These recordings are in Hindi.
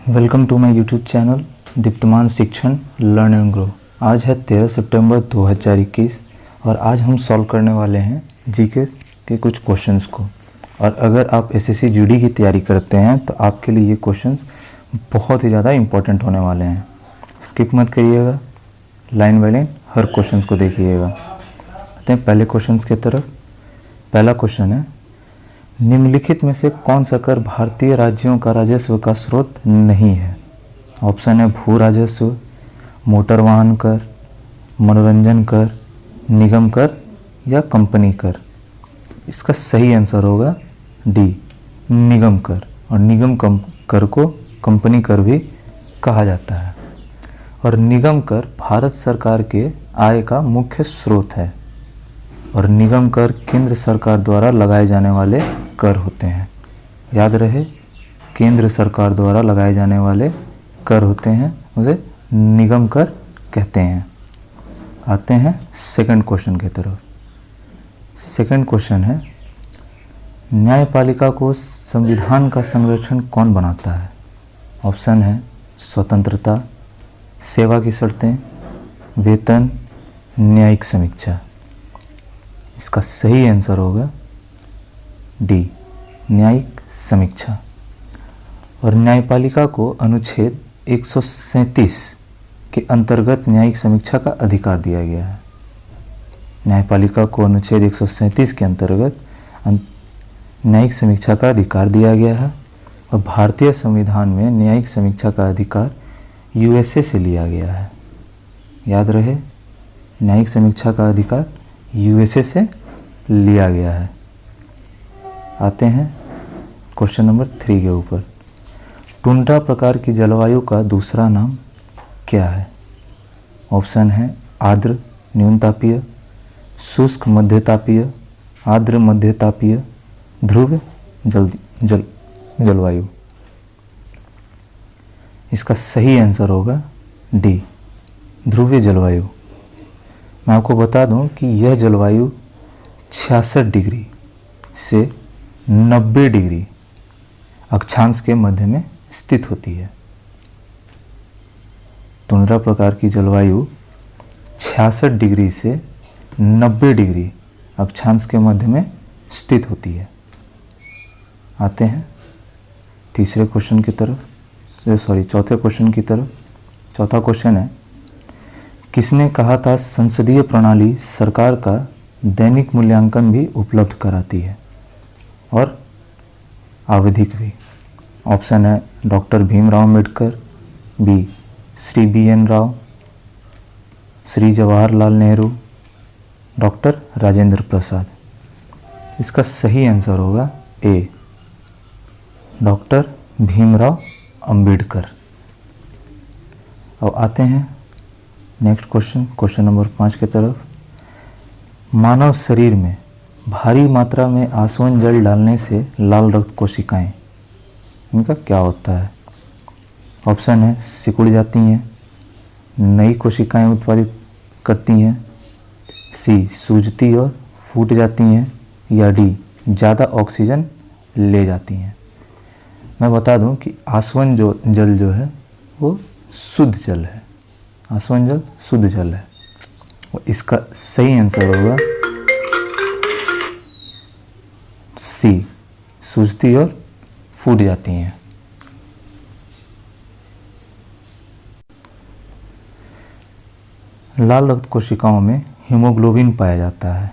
Welcome to my YouTube channel Deeptaman Shikshan learn and grow. आज है 13 सितंबर 2021 और आज हम सॉल्व करने वाले हैं जीके के कुछ क्वेश्चंस को। और अगर आप एसएससी जीडी की तैयारी करते हैं तो आपके लिए ये क्वेश्चंस बहुत ही ज़्यादा इम्पोर्टेंट होने वाले हैं। स्किप मत करिएगा, line by line her questions को देखिएगा। आते हैं पहले क्वेश्चंस की तरफ। पहला क्वेश्चन है, निम्नलिखित में से कौन सा कर भारतीय राज्यों का राजस्व का स्रोत नहीं है? ऑप्शन है भू राजस्व, मोटर वाहन कर, मनोरंजन कर, निगम कर या कंपनी कर। इसका सही आंसर होगा डी, निगम कर। और निगम कर को कंपनी कर भी कहा जाता है। और निगम कर भारत सरकार के आय का मुख्य स्रोत है। और निगम कर केंद्र सरकार द्वारा लगाए जाने वाले कर होते हैं। याद रहे, केंद्र सरकार द्वारा लगाए जाने वाले कर होते हैं, उसे निगम कर कहते हैं। आते हैं सेकंड क्वेश्चन की तरफ। सेकंड क्वेश्चन है, न्यायपालिका को संविधान का संरक्षण कौन बनाता है? ऑप्शन है स्वतंत्रता, सेवा की शर्तें, वेतन, न्यायिक समीक्षा। इसका सही आंसर होगा डी, न्यायिक समीक्षा। और न्यायपालिका को अनुच्छेद 137 के अंतर्गत न्यायिक समीक्षा का अधिकार दिया गया है। न्यायपालिका को अनुच्छेद 137 के अंतर्गत न्यायिक समीक्षा का अधिकार दिया गया है। और भारतीय संविधान में न्यायिक समीक्षा का अधिकार यूएसए से लिया गया है। याद रहे, न्यायिक समीक्षा का अधिकार यूएसए से लिया गया है। आते हैं क्वेश्चन नंबर 3 के ऊपर। टुंड्रा प्रकार की जलवायु का दूसरा नाम क्या है? ऑप्शन है आर्द्र न्यूनतापीय, शुष्क मध्यतापीय, आर्द्र मध्यतापीय, ध्रुव जलवायु। इसका सही आंसर होगा डी, ध्रुवीय जलवायु। मैं आपको बता दूं कि यह जलवायु 66 डिग्री से 90 डिग्री अक्षांश के मध्य में स्थित होती है। टुंड्रा प्रकार की जलवायु 66 डिग्री से 90 डिग्री अक्षांश के मध्य में स्थित होती है। आते हैं तीसरे क्वेश्चन की तरफ, चौथे क्वेश्चन की तरफ। चौथा क्वेश्चन है, किसने कहा था संसदीय प्रणाली सरकार का दैनिक मूल्यांकन भी उपलब्ध कराती है और आवधिक भी? ऑप्शन है doctor Bhimrao Ambedkar, B Shri BN Rao, Shri Jawaharlal Nehru, doctor Rajendra Prasad. इसका सही आंसर होगा ए, डॉक्टर भीमराव अम्बेडकर। अब आते हैं नेक्स्ट क्वेश्चन नंबर 5 की तरफ। मानव शरीर में भारी मात्रा में आसवन जल डालने से लाल रक्त कोशिकाएं, इनका क्या होता है? ऑप्शन है सिकुड़ जाती हैं, नई कोशिकाएं उत्पादित करती हैं, सी सूजती और फूट जाती हैं, या डी ज़्यादा ऑक्सीजन ले जाती हैं। मैं बता दूं कि आसवन जल जो है वो शुद्ध जल है। आसवन जल शुद्ध जल है। और इसका सही आंसर होगा सी, सूजती और फूट जाती हैं। लाल रक्त कोशिकाओं में हीमोग्लोबिन पाया जाता है।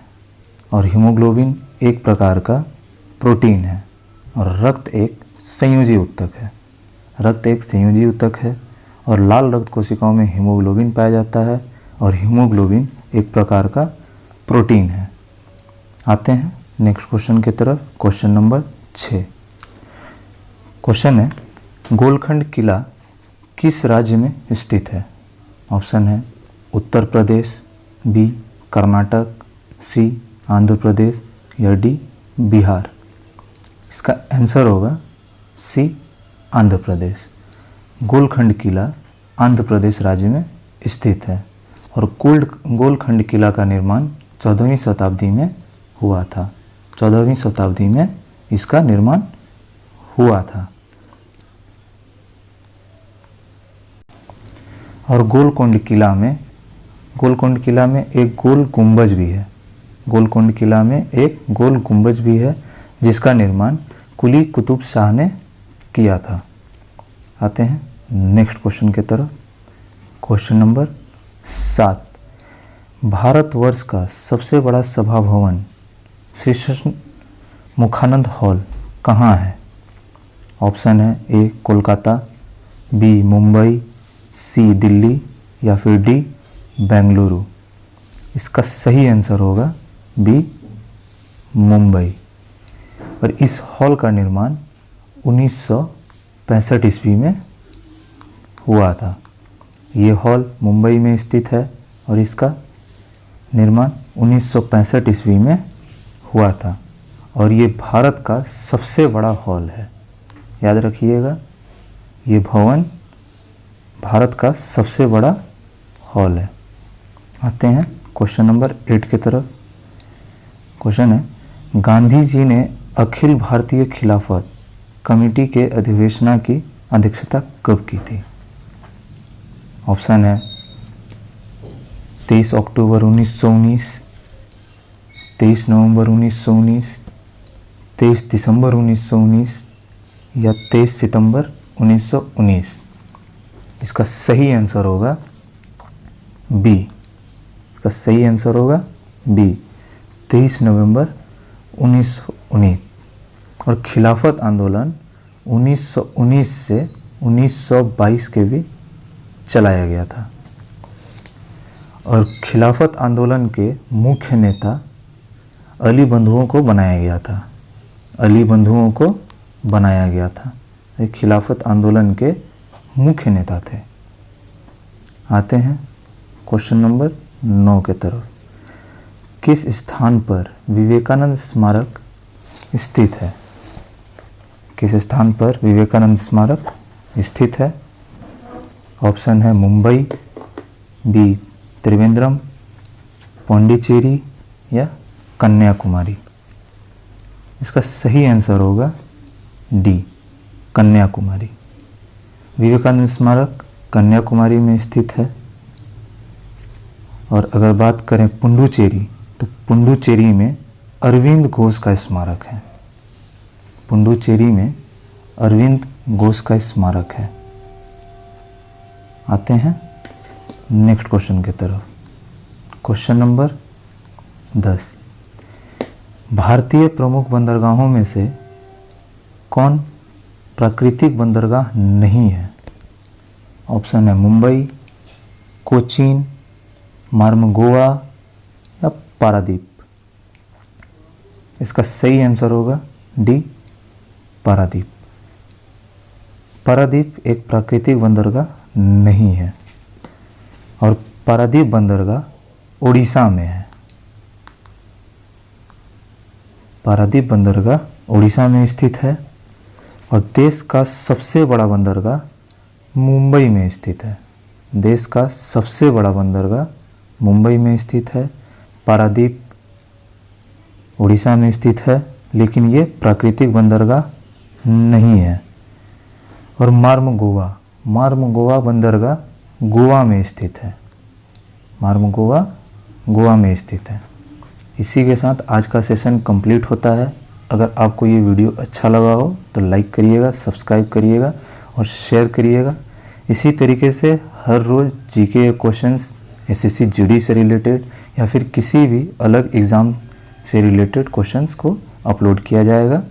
और हीमोग्लोबिन एक प्रकार का प्रोटीन है। और रक्त एक संयोजी ऊतक है। रक्त एक संयोजी ऊतक है और लाल रक्त कोशिकाओं में हीमोग्लोबिन पाया जाता है। और हीमोग्लोबिन एक प्रकार का प्रोटीन है। आते हैं नेक्स्ट क्वेश्चन की तरफ। Question number 6। क्वेश्चन है, गोलखंड किला किस राज्य में स्थित है? ऑप्शन है उत्तर प्रदेश, बी कर्नाटक, सी आंध्र प्रदेश, या डी बिहार। इसका आंसर होगा सी, आंध्र प्रदेश। गोलखंड किला आंध्र प्रदेश राज्य में स्थित है। और गोलखंड किला का निर्माण 14वीं शताब्दी में हुआ था। 14वीं शताब्दी में इसका निर्माण हुआ था। और गोलकोंड किला में एक गोल गुंबज भी है। गोलकोंड किला में एक गोल गुंबज भी है जिसका निर्माण कुली कुतुब शाह ने किया था। आते हैं नेक्स्ट क्वेश्चन की तरफ। क्वेश्चन नंबर 7, भारतवर्ष का सबसे बड़ा सभा भवन श्री कृष्ण मुखानंद हॉल कहाँ है? ऑप्शन है ए कोलकाता, बी मुंबई, सी दिल्ली या फिर डी बेंगलुरु। इसका सही आंसर होगा बी मुंबई। और इस हॉल का निर्माण 1965 ईस्वी में हुआ था। ये हॉल मुंबई में स्थित है और इसका निर्माण 1965 ईस्वी में हुआ था और ये भारत का सबसे बड़ा हॉल है। याद रखिएगा, ये भवन भारत का सबसे बड़ा हॉल है। आते हैं क्वेश्चन नंबर 8 की तरफ। क्वेश्चन है, गांधी जी ने अखिल भारतीय खिलाफत कमेटी के अधिवेशना की अध्यक्षता कब की थी? ऑप्शन है 23 अक्टूबर 1919, 23 नवंबर 1919, 23 दिसंबर 1919 या 23 सितंबर 1919। इसका सही आंसर होगा बी। इसका सही आंसर होगा बी, 23 नवंबर 1919। और खिलाफत आंदोलन 1919 से 1922 के बीच चलाया गया था। और खिलाफत आंदोलन के मुख्य नेता अली बंधुओं को बनाया गया था। अली बंधुओं को बनाया गया था। ये खिलाफत आंदोलन के मुख्य नेता थे। आते हैं क्वेश्चन नंबर 9 के तरफ। किस स्थान पर विवेकानंद स्मारक स्थित है? किस स्थान पर विवेकानंद स्मारक स्थित है? ऑप्शन है मुंबई, बी त्रिवेंद्रम, पौंडीचेरी या कन्याकुमारी। इसका सही आंसर होगा डी, कन्याकुमारी। विवेकानंद स्मारक कन्याकुमारी में स्थित है। और अगर बात करें पुडुचेरी, तो पुडुचेरी में अरविंद घोष का स्मारक है। पुडुचेरी में अरविंद घोष का स्मारक है। आते हैं नेक्स्ट क्वेश्चन की तरफ। क्वेश्चन नंबर 10, भारतीय प्रमुख बंदरगाहों में से कौन प्राकृतिक बंदरगाह नहीं है? ऑप्शन है मुंबई, कोचीन, मार्मगोवा या पारादीप। इसका सही आंसर होगा डी, पारादीप। पारादीप एक प्राकृतिक बंदरगाह नहीं है और पारादीप बंदरगाह उड़ीसा में है। पारादीप बंदरगाह उड़ीसा में स्थित है और देश का सबसे बड़ा बंदरगाह मुंबई में स्थित है। देश का सबसे बड़ा बंदरगाह मुंबई में स्थित है। पारादीप उड़ीसा में स्थित है, लेकिन ये प्राकृतिक बंदरगाह नहीं है। और मार्मगोवा बंदरगाह गोवा में स्थित है। मार्मगोवा गोवा में स्थित है। इसी के साथ आज का सेशन कंप्लीट होता है। अगर आपको ये वीडियो अच्छा लगा हो तो लाइक करिएगा, सब्सक्राइब करिएगा और शेयर करिएगा। इसी तरीके से हर रोज़ जीके क्वेश्चंस एसएससी जीडी से रिलेटेड या फिर किसी भी अलग एग्ज़ाम से रिलेटेड क्वेश्चंस को अपलोड किया जाएगा।